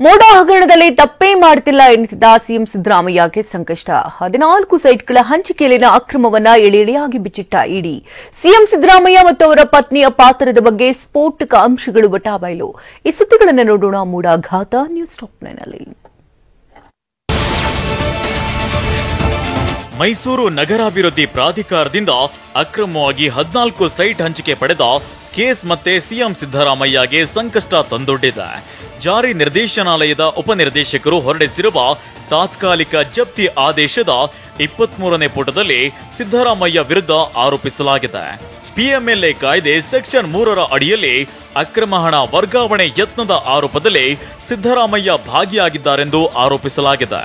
ಮೋಡ ಹಗರಣದಲ್ಲಿ ತಪ್ಪೇ ಮಾಡುತ್ತಿಲ್ಲ ಎನ್ನುತ್ತಿದ್ದ ಸಿಎಂ ಸಿದ್ದರಾಮಯ್ಯಗೆ ಸಂಕಷ್ಟ. 14 ಸೈಟ್ಗಳ ಹಂಚಿಕೆಯಲ್ಲಿನ ಅಕ್ರಮವನ್ನ ಎಳೆಯಾಗಿ ಬಿಚ್ಚಿಟ್ಟ ಇಡಿ. ಸಿಎಂ ಸಿದ್ದರಾಮಯ್ಯ ಮತ್ತು ಅವರ ಪತ್ನಿಯ ಪಾತ್ರದ ಬಗ್ಗೆ ಸ್ಫೋಟಕ ಅಂಶಗಳು ಬಟಾಬಯಲು. ಈ ಸುದ್ದಿಗಳನ್ನು ನೋಡೋಣ ಮೂಡಾಘಾತ ನ್ಯೂಸ್ ಟಾಪ್ 9ನಲ್ಲಿ. ಮೈಸೂರು ನಗರಾಭಿವೃದ್ಧಿ ಪ್ರಾಧಿಕಾರದಿಂದ ಅಕ್ರಮವಾಗಿ 14 ಸೈಟ್ ಹಂಚಿಕೆ ಪಡೆದ ಕೇಸ್ ಮತ್ತೆ ಸಿಎಂ ಸಿದ್ದರಾಮಯ್ಯಗೆ ಸಂಕಷ್ಟ ತಂದೊಡ್ಡಿದೆ. ಜಾರಿ ನಿರ್ದೇಶನಾಲಯದ ಉಪನಿರ್ದೇಶಕರು ಹೊರಡಿಸಿರುವ ತಾತ್ಕಾಲಿಕ ಜಪ್ತಿ ಆದೇಶದ 23ನೇ ಪುಟದಲ್ಲಿ ಸಿದ್ದರಾಮಯ್ಯ ವಿರುದ್ಧ ಆರೋಪಿಸಲಾಗಿದೆ. ಪಿಎಂಎಲ್ಎ ಕಾಯ್ದೆ ಸೆಕ್ಷನ್ 3ರ ಅಡಿಯಲ್ಲಿ ಅಕ್ರಮ ಹಣ ವರ್ಗಾವಣೆ ಯತ್ನದ ಆರೋಪದಲ್ಲಿ ಸಿದ್ದರಾಮಯ್ಯ ಭಾಗಿಯಾಗಿದ್ದಾರೆಂದು ಆರೋಪಿಸಲಾಗಿದೆ.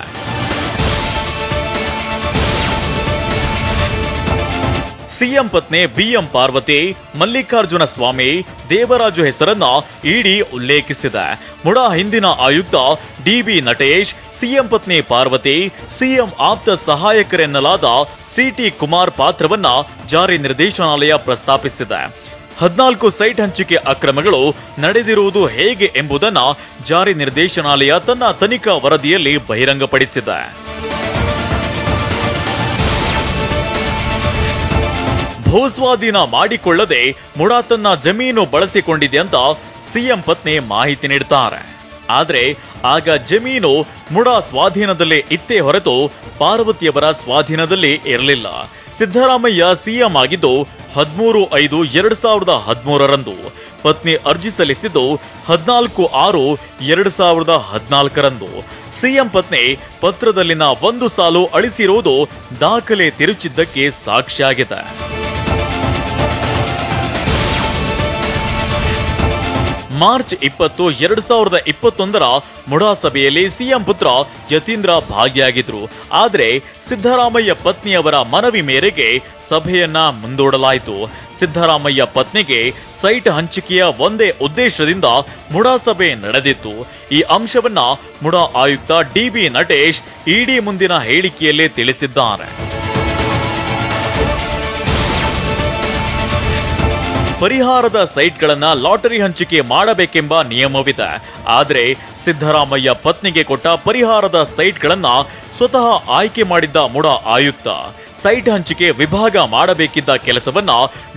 ಸಿಎಂ ಪತ್ನಿ ಬಿಎಂ ಪಾರ್ವತಿ, ಮಲ್ಲಿಕಾರ್ಜುನ ಸ್ವಾಮಿ, ದೇವರಾಜು ಹೆಸರನ್ನ ಇಡಿ ಉಲ್ಲೇಖಿಸಿದೆ. ಮುಡಾ ಹಿಂದಿನ ಆಯುಕ್ತ ಡಿಬಿ ನಟೇಶ್, ಸಿಎಂ ಪತ್ನಿ ಪಾರ್ವತಿ, ಸಿಎಂ ಆಪ್ತ ಸಹಾಯಕರೆನ್ನಲಾದ ಸಿಟಿ ಕುಮಾರ್ ಪಾತ್ರವನ್ನ ಜಾರಿ ನಿರ್ದೇಶನಾಲಯ ಪ್ರಸ್ತಾಪಿಸಿದೆ. 14 ಸೈಟ್ ಹಂಚಿಕೆ ಅಕ್ರಮಗಳು ನಡೆದಿರುವುದು ಹೇಗೆ ಎಂಬುದನ್ನ ಜಾರಿ ನಿರ್ದೇಶನಾಲಯ ತನ್ನ ತನಿಖಾ ವರದಿಯಲ್ಲಿ ಬಹಿರಂಗಪಡಿಸಿದೆ. ಭೂಸ್ವಾಧೀನ ಮಾಡಿಕೊಳ್ಳದೆ ಮುಡಾ ತನ್ನ ಜಮೀನು ಬಳಸಿಕೊಂಡಿದೆ ಅಂತ ಸಿಎಂ ಪತ್ನಿ ಮಾಹಿತಿ ನೀಡುತ್ತಾರೆ. ಆದ್ರೆ ಆಗ ಜಮೀನು ಮುಡಾ ಸ್ವಾಧೀನದಲ್ಲೇ ಇತ್ತೇ ಹೊರತು ಪಾರ್ವತಿಯವರ ಸ್ವಾಧೀನದಲ್ಲಿ ಇರಲಿಲ್ಲ. ಸಿದ್ದರಾಮಯ್ಯ ಸಿಎಂ ಆಗಿದ್ದು 13/5/2013ರಂದು. ಪತ್ನಿ ಅರ್ಜಿ ಸಲ್ಲಿಸಿದ್ದು 14/6/2014ರಂದು. ಸಿಎಂ ಪತ್ನಿ ಪತ್ರದಲ್ಲಿನ ಒಂದು ಸಾಲು ಅಳಿಸಿರುವುದು ದಾಖಲೆ ತಿರುಚಿದ್ದಕ್ಕೆ ಸಾಕ್ಷಿಯಾಗಿದೆ. ಮಾರ್ಚ್ 20, 2021ರ ಮುಡಾ ಸಭೆಯಲ್ಲಿ ಸಿಎಂ ಪುತ್ರ ಯತೀಂದ್ರ ಭಾಗಿಯಾಗಿದ್ರು. ಆದರೆ ಸಿದ್ದರಾಮಯ್ಯ ಪತ್ನಿಯವರ ಮನವಿ ಮೇರೆಗೆ ಸಭೆಯನ್ನ ಮುಂದೂಡಲಾಯಿತು. ಸಿದ್ದರಾಮಯ್ಯ ಪತ್ನಿಗೆ ಸೈಟ್ ಹಂಚಿಕೆಯ ಒಂದೇ ಉದ್ದೇಶದಿಂದ ಮುಡಾ ಸಭೆ ನಡೆದಿತ್ತು. ಈ ಅಂಶವನ್ನ ಮುಡಾ ಆಯುಕ್ತ ಡಿಬಿ ನಟೇಶ್ ಇಡಿ ಮುಂದಿನ ಹೇಳಿಕೆಯಲ್ಲೇ ತಿಳಿಸಿದ್ದಾರೆ. ಪರಿಹಾರದ ಸೈಟ್ಗಳನ್ನ ಲಾಟರಿ ಹಂಚಿಕೆ ಮಾಡಬೇಕೆಂಬ ನಿಯಮವಿದೆ. ಆದರೆ ಸಿದ್ದರಾಮಯ್ಯ ಪತ್ನಿಗೆ ಕೊಟ್ಟ ಪರಿಹಾರದ ಸೈಟ್ಗಳನ್ನ ಸ್ವತಃ ಆಯ್ಕೆ ಮಾಡಿದ್ದ ಮುಡಾ ಆಯುಕ್ತ ಸೈಟ್ ಹಂಚಿಕೆ ವಿಭಾಗ ಮಾಡಬೇಕಿದ್ದ ಕೆಲಸವನ್ನ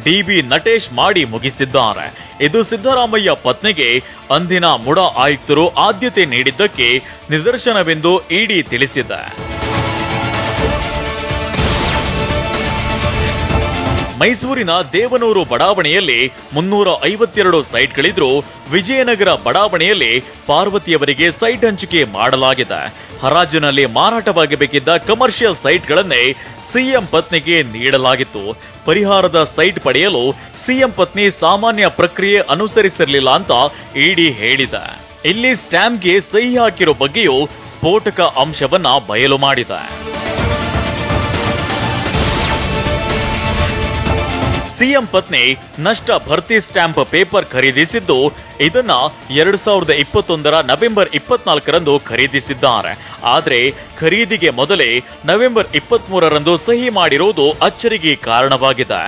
ಡಿಬಿ ನಟೇಶ್ ಮಾಡಿ ಮುಗಿಸಿದ್ದಾರೆ. ಇದು ಸಿದ್ದರಾಮಯ್ಯ ಪತ್ನಿಗೆ ಅಂದಿನ ಮುಡಾ ಆಯುಕ್ತರು ಆದ್ಯತೆ ನೀಡಿದ್ದಕ್ಕೆ ನಿದರ್ಶನವೆಂದು ಇಡಿ ತಿಳಿಸಿದೆ. ಮೈಸೂರಿನ ದೇವನೂರು ಬಡಾವಣೆಯಲ್ಲಿ 352 ಸೈಟ್ಗಳಿದ್ರು. ವಿಜಯನಗರ ಬಡಾವಣೆಯಲ್ಲಿ ಪಾರ್ವತಿಯವರಿಗೆ ಸೈಟ್ ಹಂಚಿಕೆ ಮಾಡಲಾಗಿದೆ. ಹರಾಜಿನಲ್ಲಿ ಮಾರಾಟವಾಗಬೇಕಿದ್ದ ಕಮರ್ಷಿಯಲ್ ಸೈಟ್ಗಳನ್ನೇ ಸಿಎಂ ಪತ್ನಿಗೆ ನೀಡಲಾಗಿತ್ತು. ಪರಿಹಾರದ ಸೈಟ್ ಪಡೆಯಲು ಸಿಎಂ ಪತ್ನಿ ಸಾಮಾನ್ಯ ಪ್ರಕ್ರಿಯೆ ಅನುಸರಿಸಿರಲಿಲ್ಲ ಅಂತ ಇಡಿ ಹೇಳಿದೆ. ಇಲ್ಲಿ ಸ್ಟ್ಯಾಂಪ್ಗೆ ಸಹಿ ಹಾಕಿರೋ ಬಗ್ಗೆಯೂ ಸ್ಫೋಟಕ ಅಂಶವನ್ನ ಬಯಲು ಮಾಡಿದೆ. ಸಿಎಂ ಪತ್ನಿ ನಷ್ಟ ಭರ್ತಿ ಸ್ಟ್ಯಾಂಪ್ ಪೇಪರ್ ಖರೀದಿಸಿದ್ದು ಇದನ್ನ 2021ರ ನವೆಂಬರ್ 24ರಂದು ಖರೀದಿಸಿದ್ದಾರೆ. ಆದರೆ ಖರೀದಿಗೆ ಮೊದಲೇ ನವೆಂಬರ್ 23ರಂದು ಸಹಿ ಮಾಡಿರುವುದು ಅಚ್ಚರಿಗೆ ಕಾರಣವಾಗಿದೆ.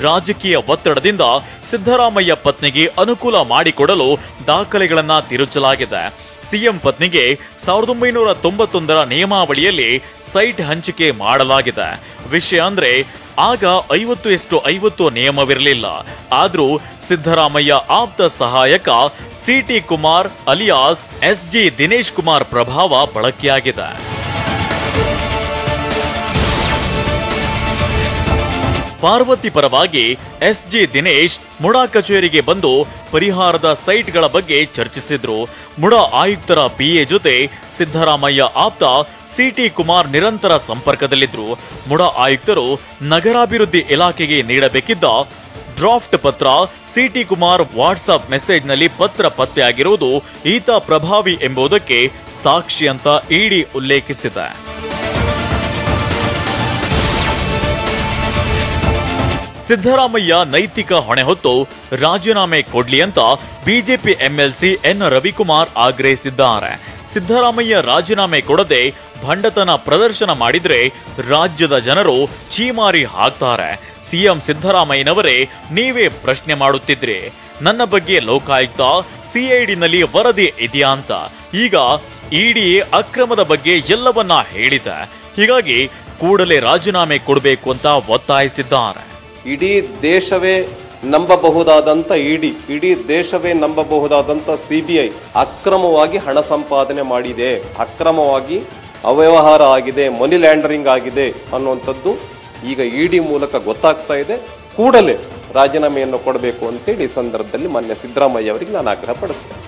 ರಾಜಕೀಯ ಒತ್ತಡದಿಂದ ಸಿದ್ದರಾಮಯ್ಯ ಪತ್ನಿಗೆ ಅನುಕೂಲ ಮಾಡಿಕೊಡಲು ದಾಖಲೆಗಳನ್ನ ತಿರುಚಲಾಗಿದೆ. ಸಿಎಂ ಪತ್ನಿಗೆ 1991ರ ನಿಯಮಾವಳಿಯಲ್ಲಿ ಸೈಟ್ ಹಂಚಿಕೆ ಮಾಡಲಾಗಿದೆ. ವಿಷಯ ಅಂದ್ರೆ ಆಗ 50:50 ನಿಯಮವಿರಲಿಲ್ಲ. ಆದ್ರೂ ಸಿದ್ದರಾಮಯ್ಯ ಆಪ್ತ ಸಹಾಯಕ CT Kumar alias SG Dinesh Kumar ಪ್ರಭಾವ ಬಳಕೆಯಾಗಿದೆ. ಪಾರ್ವತಿ ಪರವಾಗಿ ಎಸ್ಜಿ ದಿನೇಶ್ ಮುಡಾ ಕಚೇರಿಗೆ ಬಂದು ಪರಿಹಾರದ ಸೈಟ್ಗಳ ಬಗ್ಗೆ ಚರ್ಚಿಸಿದ್ರು. ಮುಡಾ ಆಯುಕ್ತರ ಪಿಎ ಜೊತೆ ಸಿದ್ದರಾಮಯ್ಯ ಆಪ್ತ ಸಿಟಿ ಕುಮಾರ್ ನಿರಂತರ ಸಂಪರ್ಕದಲ್ಲಿದ್ರು. ಮುಡಾ ಆಯುಕ್ತರು ನಗರಾಭಿವೃದ್ಧಿ ಇಲಾಖೆಗೆ ನೀಡಬೇಕಿದ್ದ ಡ್ರಾಫ್ಟ್ ಪತ್ರ ಸಿಟಿ ಕುಮಾರ್ ವಾಟ್ಸ್ಆಪ್ ಮೆಸೇಜ್ನಲ್ಲಿ ಪತ್ರ ಪತ್ತೆಯಾಗಿರುವುದು ಈತ ಪ್ರಭಾವಿ ಎಂಬುದಕ್ಕೆ ಸಾಕ್ಷಿ ಅಂತ ಇಡಿ ಉಲ್ಲೇಖಿಸಿದೆ. ಸಿದ್ದರಾಮಯ್ಯ ನೈತಿಕ ಹೊಣೆ ಹೊತ್ತು ರಾಜೀನಾಮೆ ಕೊಡ್ಲಿ ಅಂತ ಬಿಜೆಪಿ ಎಂಎಲ್ಸಿ ಎನ್ ರವಿಕುಮಾರ್ ಆಗ್ರಹಿಸಿದ್ದಾರೆ. ಸಿದ್ದರಾಮಯ್ಯ ರಾಜೀನಾಮೆ ಕೊಡದೆ ಭಂಡತನ ಪ್ರದರ್ಶನ ಮಾಡಿದ್ರೆ ರಾಜ್ಯದ ಜನರು ಛೀಮಾರಿ ಹಾಕ್ತಾರೆ. ಸಿಎಂ ಸಿದ್ದರಾಮಯ್ಯನವರೇ ನೀವೇ ಪ್ರಶ್ನೆ ಮಾಡುತ್ತಿದ್ರಿ. ನನ್ನ ಬಗ್ಗೆ ಲೋಕಾಯುಕ್ತ ಸಿಐಡಿನಲ್ಲಿ ವರದಿ ಇದೆಯಾ ಅಂತ. ಈಗ ಇಡಿ ಅಕ್ರಮದ ಬಗ್ಗೆ ಎಲ್ಲವನ್ನ ಹೇಳಿದೆ. ಹೀಗಾಗಿ ಕೂಡಲೇ ರಾಜೀನಾಮೆ ಕೊಡಬೇಕು ಅಂತ ಒತ್ತಾಯಿಸಿದ್ದಾರೆ. ಇಡೀ ದೇಶವೇ ನಂಬಬಹುದಾದಂಥ ಇಡೀ ದೇಶವೇ ನಂಬಬಹುದಾದಂಥ CBI ಅಕ್ರಮವಾಗಿ ಹಣ ಸಂಪಾದನೆ ಮಾಡಿದೆ, ಅಕ್ರಮವಾಗಿ ಅವ್ಯವಹಾರ ಆಗಿದೆ, ಮನಿ ಲ್ಯಾಂಡರಿಂಗ್ ಆಗಿದೆ ಅನ್ನುವಂಥದ್ದು ಈಗ ಇಡಿ ಮೂಲಕ ಗೊತ್ತಾಗ್ತಾ ಇದೆ. ಕೂಡಲೇ ರಾಜೀನಾಮೆಯನ್ನು ಕೊಡಬೇಕು ಅಂತೇಳಿ ಈ ಸಂದರ್ಭದಲ್ಲಿ ಮಾನ್ಯ ಸಿದ್ದರಾಮಯ್ಯ ಅವರಿಗೆ ನಾನು ಆಗ್ರಹ ಪಡಿಸ್ತೇನೆ.